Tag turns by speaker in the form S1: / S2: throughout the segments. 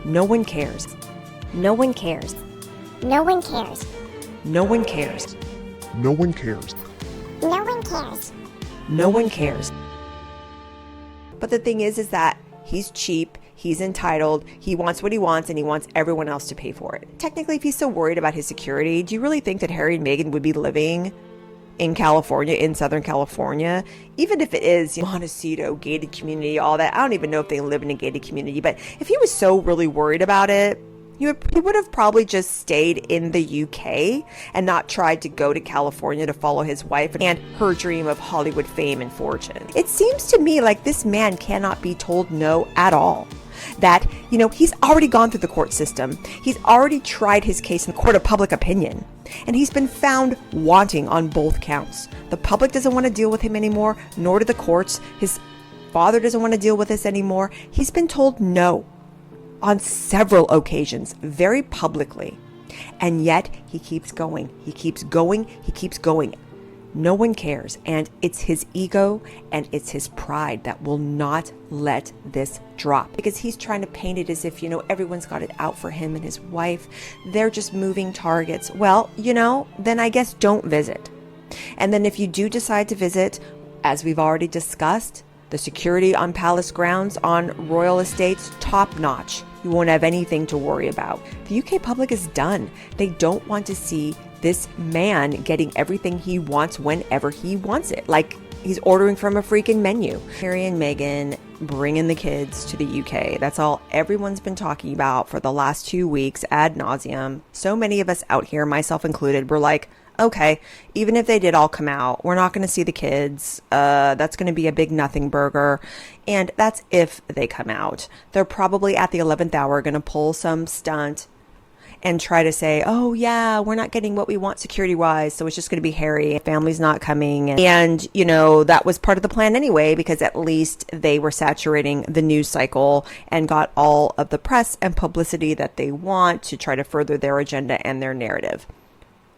S1: No one cares.
S2: No one cares.
S3: No one cares.
S1: No one cares.
S4: No one cares.
S3: No one cares.
S1: No one cares. But the thing is that he's cheap, he's entitled, he wants what he wants, and he wants everyone else to pay for it. Technically, if he's so worried about his security, do you really think that Harry and Meghan would be living in California, in Southern California? Even if it is Montecito, gated community, all that. I don't even know if they live in a gated community, but if he was so really worried about it, he would have probably just stayed in the UK and not tried to go to California to follow his wife and her dream of Hollywood fame and fortune. It seems to me like this man cannot be told no at all. That, he's already gone through the court system. He's already tried his case in the court of public opinion. And he's been found wanting on both counts. The public doesn't want to deal with him anymore, nor do the courts. His father doesn't want to deal with this anymore. He's been told no on several occasions, very publicly. And yet he keeps going. He keeps going. He keeps going. No one cares. And it's his ego and it's his pride that will not let this drop, because he's trying to paint it as if, everyone's got it out for him and his wife. They're just moving targets. Well, then I guess don't visit. And then if you do decide to visit, as we've already discussed, the security on palace grounds, on royal estates, top notch. You won't have anything to worry about. The UK public is done. They don't want to see this man getting everything he wants whenever he wants it. Like he's ordering from a freaking menu. Harry and Meghan bringing the kids to the UK. That's all everyone's been talking about for the last 2 weeks ad nauseum. So many of us out here, myself included, were like, okay, even if they did all come out, we're not going to see the kids. That's going to be a big nothing burger. And that's if they come out. They're probably at the 11th hour going to pull some stunt and try to say, oh yeah, we're not getting what we want security-wise, so it's just going to be Harry. Family's not coming. And, that was part of the plan anyway, because at least they were saturating the news cycle and got all of the press and publicity that they want to try to further their agenda and their narrative.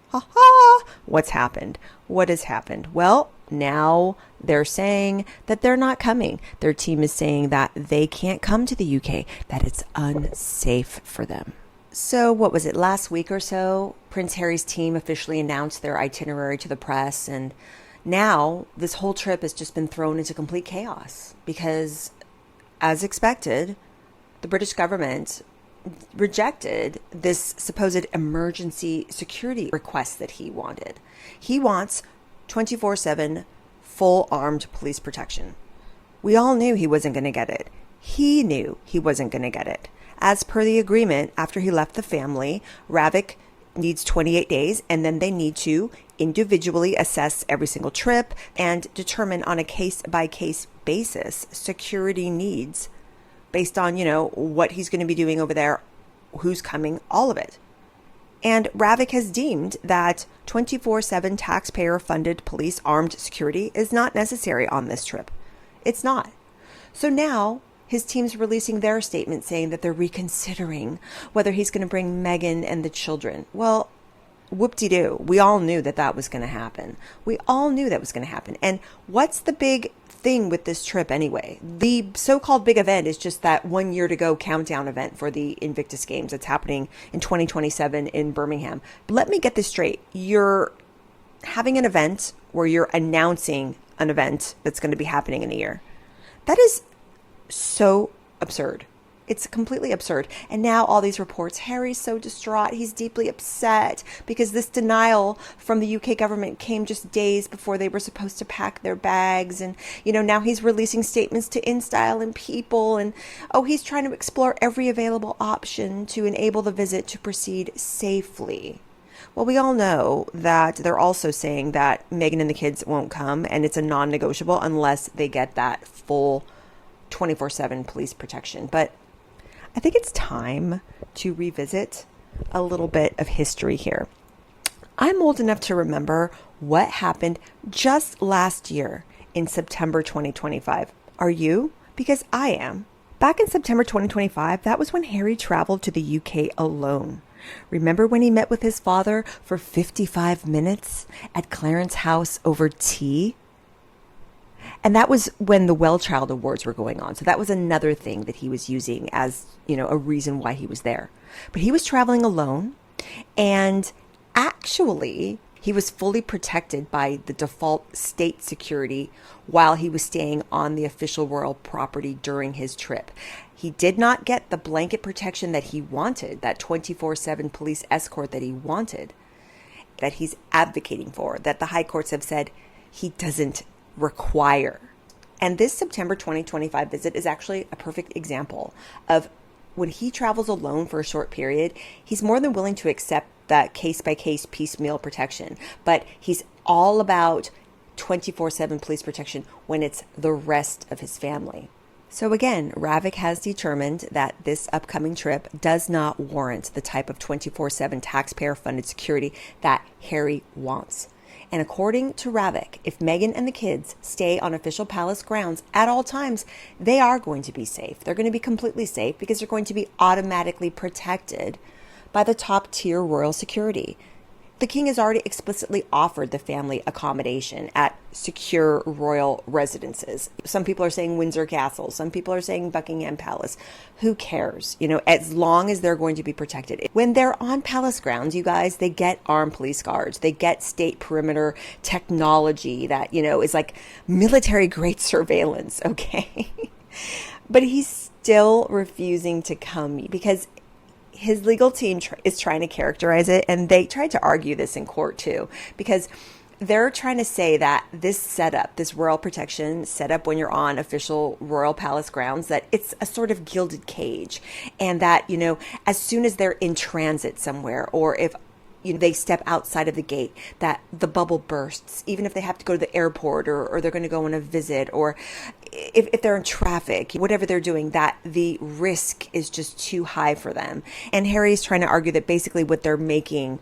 S1: Ha ha! What's happened? What has happened? Well, now they're saying that they're not coming. Their team is saying that they can't come to the UK, that it's unsafe for them. So what was it, last week or so, Prince Harry's team officially announced their itinerary to the press, and now this whole trip has just been thrown into complete chaos because, as expected, the British government rejected this supposed emergency security request that he wanted. He wants 24/7 full armed police protection. We all knew he wasn't going to get it. He knew he wasn't going to get it. As per the agreement, after he left the family, Ravik needs 28 days, and then they need to individually assess every single trip and determine on a case-by-case basis security needs based on, what he's going to be doing over there, who's coming, all of it. And Ravik has deemed that 24/7 taxpayer-funded police armed security is not necessary on this trip. It's not. So now his team's releasing their statement saying that they're reconsidering whether he's going to bring Meghan and the children. Well, whoop-de-doo. We all knew that was going to happen. We all knew that was going to happen. And what's the big thing with this trip anyway? The so-called big event is just that 1 year to go countdown event for the Invictus Games that's happening in 2027 in Birmingham. Let me get this straight. You're having an event where you're announcing an event that's going to be happening in a year. That is so absurd. It's completely absurd. And now all these reports, Harry's so distraught. He's deeply upset because this denial from the UK government came just days before they were supposed to pack their bags. And, now he's releasing statements to InStyle and People. And, he's trying to explore every available option to enable the visit to proceed safely. Well, we all know that they're also saying that Meghan and the kids won't come, and it's a non-negotiable unless they get that full 24/7 police protection. But I think it's time to revisit a little bit of history here. I'm old enough to remember what happened just last year in September 2025. Are you? Because I am. Back in September 2025, that was when Harry traveled to the UK alone. Remember when he met with his father for 55 minutes at Clarence House over tea? And that was when the Well Child Awards were going on. So that was another thing that he was using as, a reason why he was there. But he was traveling alone, and actually he was fully protected by the default state security while he was staying on the official royal property during his trip. He did not get the blanket protection that he wanted, that 24/7 police escort that he wanted, that he's advocating for, that the high courts have said he doesn't require. And this September 2025 visit is actually a perfect example of when he travels alone for a short period, he's more than willing to accept that case-by-case piecemeal protection. But he's all about 24/7 police protection when it's the rest of his family. So again, Ravik has determined that this upcoming trip does not warrant the type of 24/7 taxpayer-funded security that Harry wants. And according to Ravik, if Meghan and the kids stay on official palace grounds at all times, they are going to be safe. They're going to be completely safe because they're going to be automatically protected by the top tier royal security. The king has already explicitly offered the family accommodation at secure royal residences. Some people are saying Windsor Castle. Some people are saying Buckingham Palace. Who cares? As long as they're going to be protected. When they're on palace grounds, you guys, they get armed police guards. They get state perimeter technology that, is like military grade surveillance, okay? But he's still refusing to come because his legal team is trying to characterize it, and they tried to argue this in court too, because they're trying to say that this setup, this royal protection setup when you're on official royal palace grounds, that it's a sort of gilded cage, and that, as soon as they're in transit somewhere, or if they step outside of the gate, that the bubble bursts, even if they have to go to the airport or they're going to go on a visit, or if they're in traffic, whatever they're doing, that the risk is just too high for them. And Harry's trying to argue that basically what they're making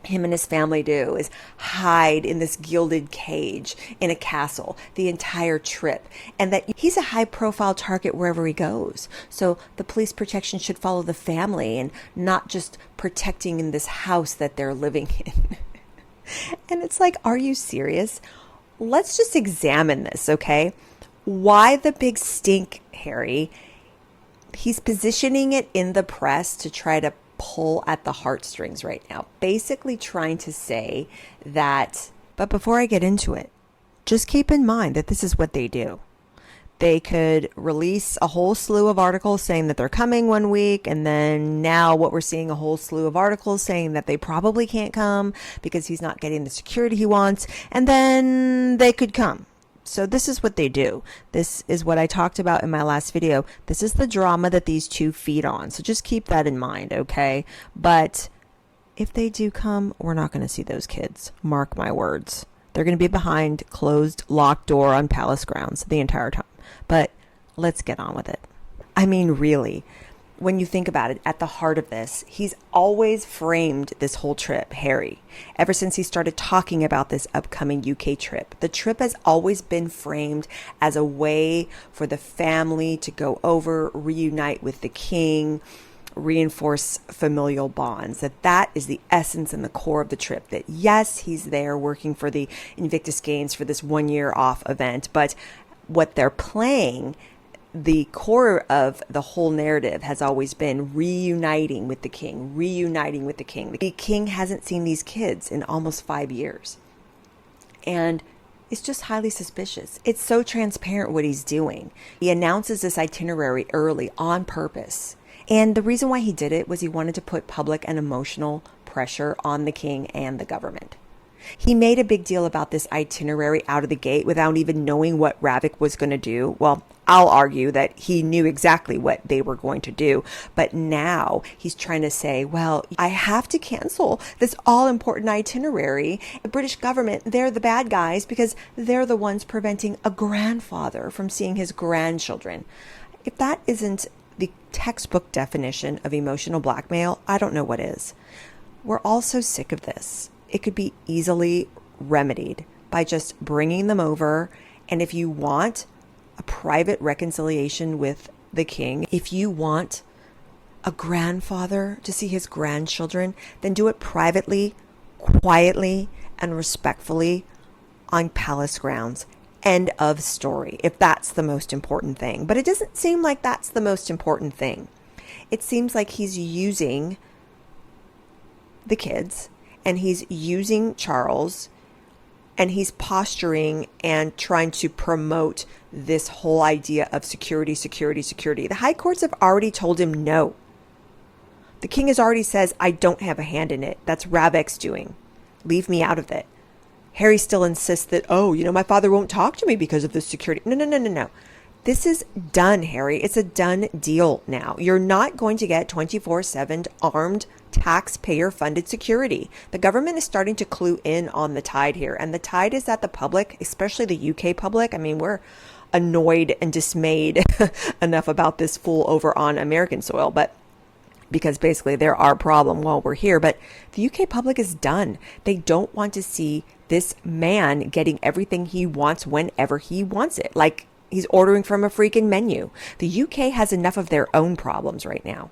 S1: him and his family do is hide in this gilded cage in a castle the entire trip, and that he's a high profile target wherever he goes. So the police protection should follow the family and not just protecting in this house that they're living in. And it's like, are you serious? Let's just examine this, okay? Why the big stink, Harry? He's positioning it in the press to try to pull at the heartstrings right now, basically trying to say that. But before I get into it, just keep in mind that this is what they do. They could release a whole slew of articles saying that they're coming one week, and then now what we're seeing, a whole slew of articles saying that they probably can't come because he's not getting the security he wants, and then they could come. So this is what they do. This is what I talked about in my last video. This is the drama that these two feed on. So just keep that in mind, okay? But if they do come, we're not going to see those kids. Mark my words. They're going to be behind closed, locked door on palace grounds the entire time. But let's get on with it. I mean, really, when you think about it, at the heart of this, he's always framed this whole trip, Harry. Ever since he started talking about this upcoming UK trip, the trip has always been framed as a way for the family to go over, reunite with the king, reinforce familial bonds. That is the essence and the core of the trip. That yes, he's there working for the Invictus Games for this 1 year off event, but what they're playing, the core of the whole narrative has always been reuniting with the king, reuniting with the king. The king hasn't seen these kids in almost 5 years. And it's just highly suspicious. It's so transparent what he's doing. He announces this itinerary early on purpose. And the reason why he did it was he wanted to put public and emotional pressure on the king and the government. He made a big deal about this itinerary out of the gate without even knowing what Ravik was going to do. Well, I'll argue that he knew exactly what they were going to do. But now he's trying to say, well, I have to cancel this all-important itinerary. The British government, they're the bad guys because they're the ones preventing a grandfather from seeing his grandchildren. If that isn't the textbook definition of emotional blackmail, I don't know what is. We're all so sick of this. It could be easily remedied by just bringing them over. And if you want a private reconciliation with the king, if you want a grandfather to see his grandchildren, then do it privately, quietly, and respectfully on palace grounds. End of story, if that's the most important thing. But it doesn't seem like that's the most important thing. It seems like he's using the kids and he's using Charles and he's posturing and trying to promote this whole idea of security, security, security. The high courts have already told him no. The king has already says, I don't have a hand in it. That's Ravek's doing. Leave me out of it. Harry still insists that, oh, my father won't talk to me because of the security. No. This is done, Harry. It's a done deal now. You're not going to get 24/7 armed taxpayer-funded security. The government is starting to clue in on the tide here. And the tide is that the public, especially the UK public, we're annoyed and dismayed enough about this fool over on American soil, but because basically they're our problem while we're here. But the UK public is done. They don't want to see this man getting everything he wants whenever he wants it. Like he's ordering from a freaking menu. The UK has enough of their own problems right now.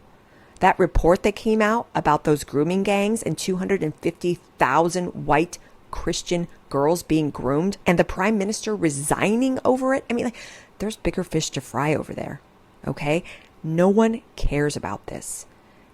S1: That report that came out about those grooming gangs and 250,000 white Christian girls being groomed and the prime minister resigning over it. There's bigger fish to fry over there. Okay? No one cares about this.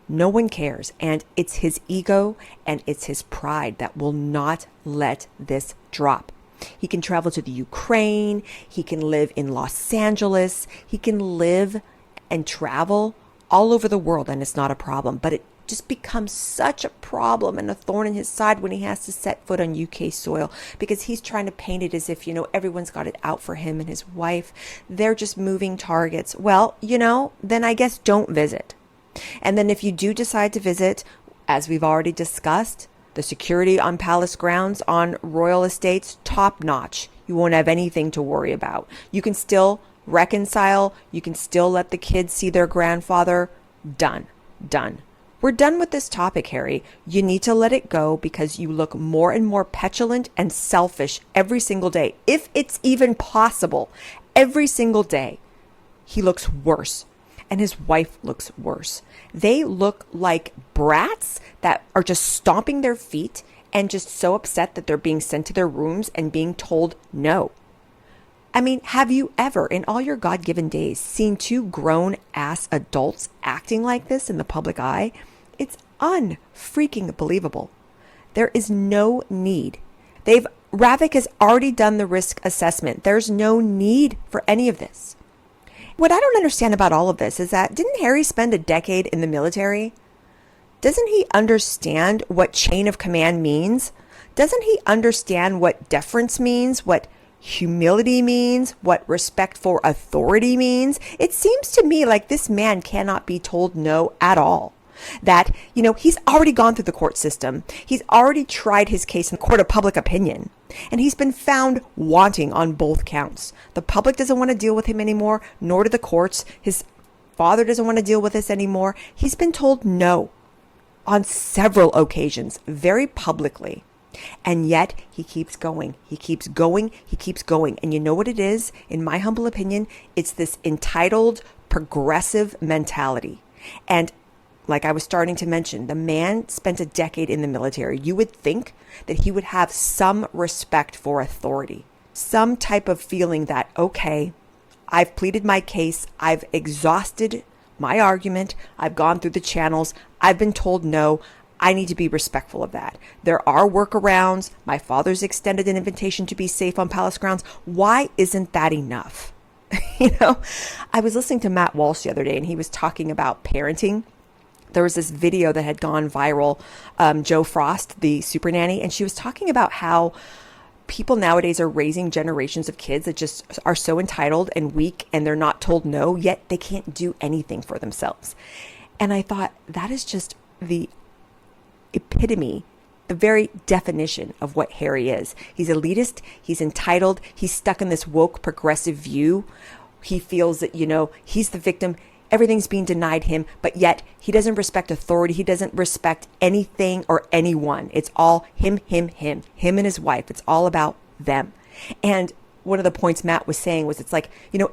S1: No one cares. And it's his ego and it's his pride that will not let this drop. He can travel to the Ukraine. He can live in Los Angeles. He can live and travel all over the world and it's not a problem. But it just becomes such a problem and a thorn in his side when he has to set foot on UK soil because he's trying to paint it as if, everyone's got it out for him and his wife. They're just moving targets. Well, then I guess don't visit. And then if you do decide to visit, as we've already discussed, the security on palace grounds, on royal estates, top notch. You won't have anything to worry about. You can still reconcile. You can still let the kids see their grandfather. Done. We're done with this topic, Harry. You need to let it go because you look more and more petulant and selfish every single day. If it's even possible, every single day, he looks worse. And his wife looks worse. They look like brats that are just stomping their feet and just so upset that they're being sent to their rooms and being told no. Have you ever, in all your God-given days, seen two grown-ass adults acting like this in the public eye? It's unfreaking believable. There is no need. Ravik has already done the risk assessment. There's no need for any of this. What I don't understand about all of this is that didn't Harry spend a decade in the military? Doesn't he understand what chain of command means? Doesn't he understand what deference means, what humility means, what respect for authority means? It seems to me like this man cannot be told no at all. That, he's already gone through the court system. He's already tried his case in the court of public opinion. And he's been found wanting on both counts. The public doesn't want to deal with him anymore, nor do the courts. His father doesn't want to deal with this anymore. He's been told no on several occasions, very publicly. And yet he keeps going. He keeps going. He keeps going. And you know what it is? In my humble opinion, it's this entitled, progressive mentality. And like I was starting to mention, the man spent a decade in the military. You would think that he would have some respect for authority, some type of feeling that, okay, I've pleaded my case. I've exhausted my argument. I've gone through the channels. I've been told no. I need to be respectful of that. There are workarounds. My father's extended an invitation to be safe on palace grounds. Why isn't that enough? I was listening to Matt Walsh the other day and he was talking about parenting. There was this video that had gone viral, Joe Frost, the super nanny, and she was talking about how people nowadays are raising generations of kids that just are so entitled and weak and they're not told no, yet they can't do anything for themselves. And I thought that is just the epitome, the very definition of what Harry is. He's elitist, he's entitled, he's stuck in this woke progressive view. He feels that, he's the victim. Everything's being denied him, but yet he doesn't respect authority. He doesn't respect anything or anyone. It's all him and his wife. It's all about them. And one of the points Matt was saying was it's like,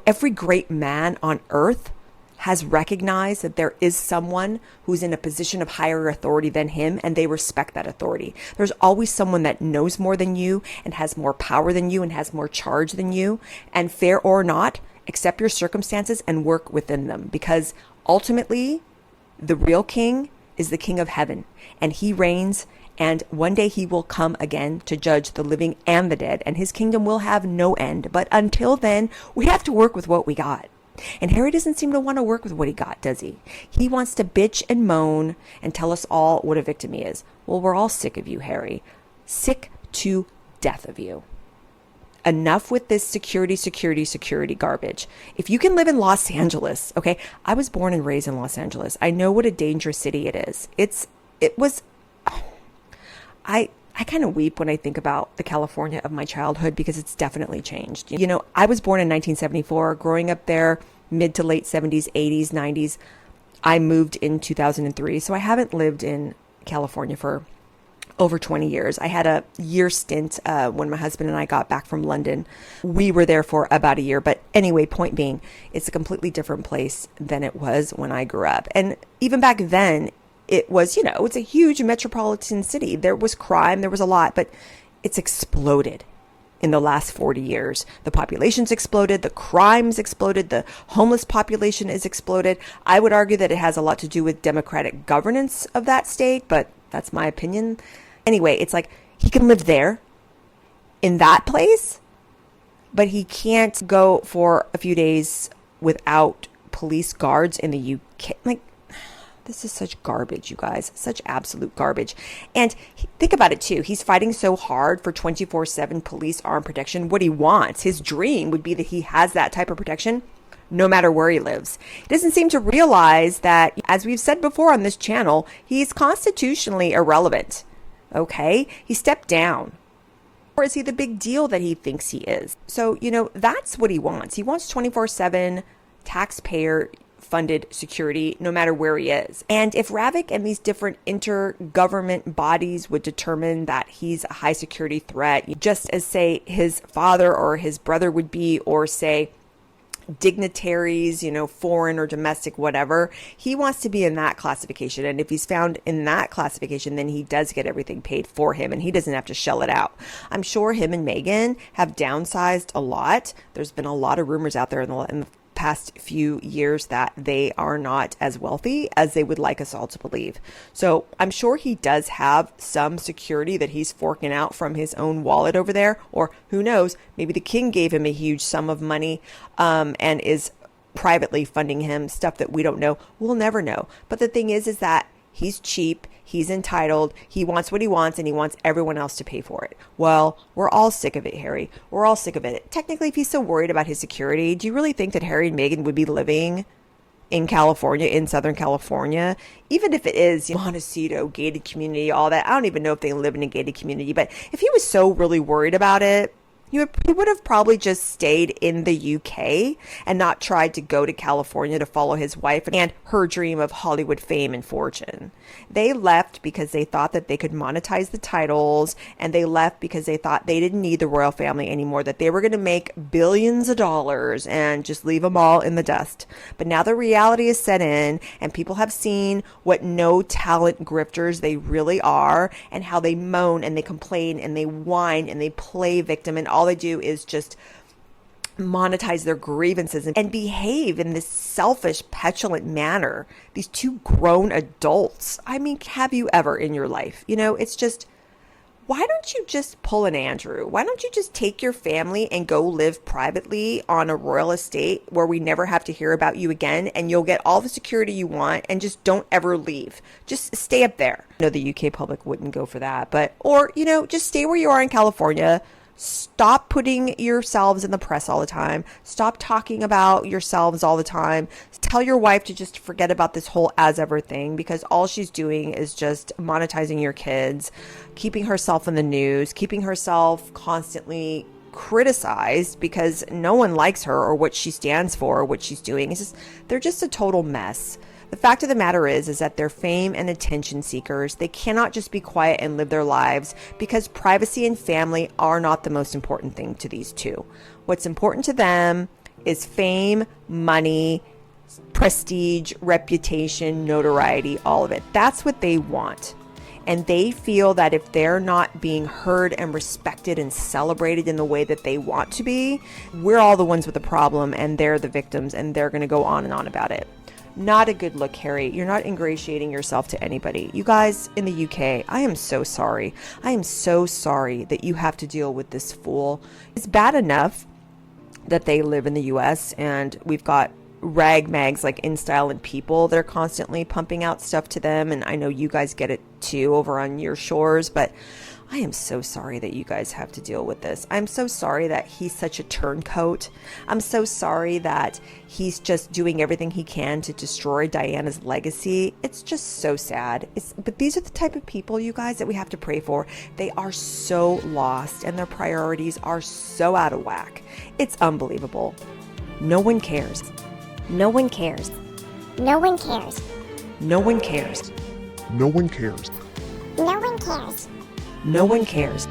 S1: every great man on earth has recognized that there is someone who's in a position of higher authority than him, and they respect that authority. There's always someone that knows more than you and has more power than you and has more charge than you. And fair or not, accept your circumstances and work within them, because ultimately the real king is the king of heaven, and he reigns, and one day he will come again to judge the living and the dead, and his kingdom will have no end. But until then, we have to work with what we got. And Harry doesn't seem to want to work with what he got, does he? He wants to bitch and moan and tell us all what a victim he is. Well, we're all sick of you, Harry. Sick to death of you. Enough with this security garbage. If you can live in Los Angeles, okay? I was born and raised in Los Angeles. I know what a dangerous city it is. I kind of weep when I think about the California of my childhood, because it's definitely changed. You know, I was born in 1974, growing up there, mid to late 70s, 80s, 90s. I moved in 2003, so I haven't lived in California for over 20 years. I had a year stint when my husband and I got back from London. We were there for about a year. But anyway, point being, it's a completely different place than it was when I grew up. And even back then, it was, it's a huge metropolitan city. There was crime, there was a lot, but it's exploded in the last 40 years. The population's exploded, the crime's exploded, the homeless population is exploded. I would argue that it has a lot to do with democratic governance of that state, but that's my opinion. Anyway, it's like he can live there in that place, but he can't go for a few days without police guards in the UK. Like, this is such garbage, you guys, such absolute garbage. And think about it too. He's fighting so hard for 24/7 police armed protection. What he wants, his dream would be that he has that type of protection no matter where he lives. He doesn't seem to realize that, as we've said before on this channel, he's constitutionally irrelevant. Okay? He stepped down. Or is he the big deal that he thinks he is? So, that's what he wants. He wants 24/7 taxpayer funded security no matter where he is. And if Ravik and these different intergovernment bodies would determine that he's a high security threat, just as say his father or his brother would be, or say dignitaries, foreign or domestic, whatever, he wants to be in that classification. And if he's found in that classification, then he does get everything paid for him and he doesn't have to shell it out. I'm sure him and Meghan have downsized a lot. There's been a lot of rumors out there in the past few years that they are not as wealthy as they would like us all to believe. So I'm sure he does have some security that he's forking out from his own wallet over there, or who knows, maybe the king gave him a huge sum of money and is privately funding him, stuff that we don't know. We'll never know. But the thing is that he's cheap, he's entitled, he wants what he wants, and he wants everyone else to pay for it. Well, we're all sick of it, Harry. We're all sick of it. Technically, if he's so worried about his security, do you really think that Harry and Meghan would be living in California, in Southern California? Even if it is Montecito, gated community, all that. I don't even know if they live in a gated community, but if he was so really worried about it, he would have probably just stayed in the UK and not tried to go to California to follow his wife and her dream of Hollywood fame and fortune. They left because they thought that they could monetize the titles, and they left because they thought they didn't need the royal family anymore, that they were going to make billions of dollars and just leave them all in the dust. But now the reality is set in, and people have seen what no talent grifters they really are, and how they moan and they complain and they whine and they play victim, and all they do is just monetize their grievances and behave in this selfish, petulant manner. These two grown adults. I mean, have you ever in your life? It's just, why don't you just pull an Andrew? Why don't you just take your family and go live privately on a royal estate where we never have to hear about you again, and you'll get all the security you want, and just don't ever leave. Just stay up there. The UK public wouldn't go for that, or just stay where you are in California. Stop putting yourselves in the press all the time. Stop talking about yourselves all the time. Tell your wife to just forget about this whole as ever thing, because all she's doing is just monetizing your kids, keeping herself in the news, keeping herself constantly criticized because no one likes her or what she stands for or what she's doing. They're just a total mess. The fact of the matter is that they're fame and attention seekers. They cannot just be quiet and live their lives, because privacy and family are not the most important thing to these two. What's important to them is fame, money, prestige, reputation, notoriety, all of it. That's what they want. And they feel that if they're not being heard and respected and celebrated in the way that they want to be, we're all the ones with the problem and they're the victims, and they're going to go on and on about it. Not a good look, Harry. You're not ingratiating yourself to anybody. You guys in the UK, I am so sorry. I am so sorry that you have to deal with this fool. It's bad enough that they live in the US and we've got rag mags like InStyle and People. They're constantly pumping out stuff to them, and I know you guys get it too over on your shores, but I am so sorry that you guys have to deal with this. I'm so sorry that he's such a turncoat. I'm so sorry that he's just doing everything he can to destroy Diana's legacy. It's just so sad. But these are the type of people, you guys, that we have to pray for. They are so lost and their priorities are so out of whack. It's unbelievable. No one cares.
S2: No one cares.
S3: No one cares.
S1: No one cares.
S4: No one cares.
S3: No one cares.
S1: No one cares.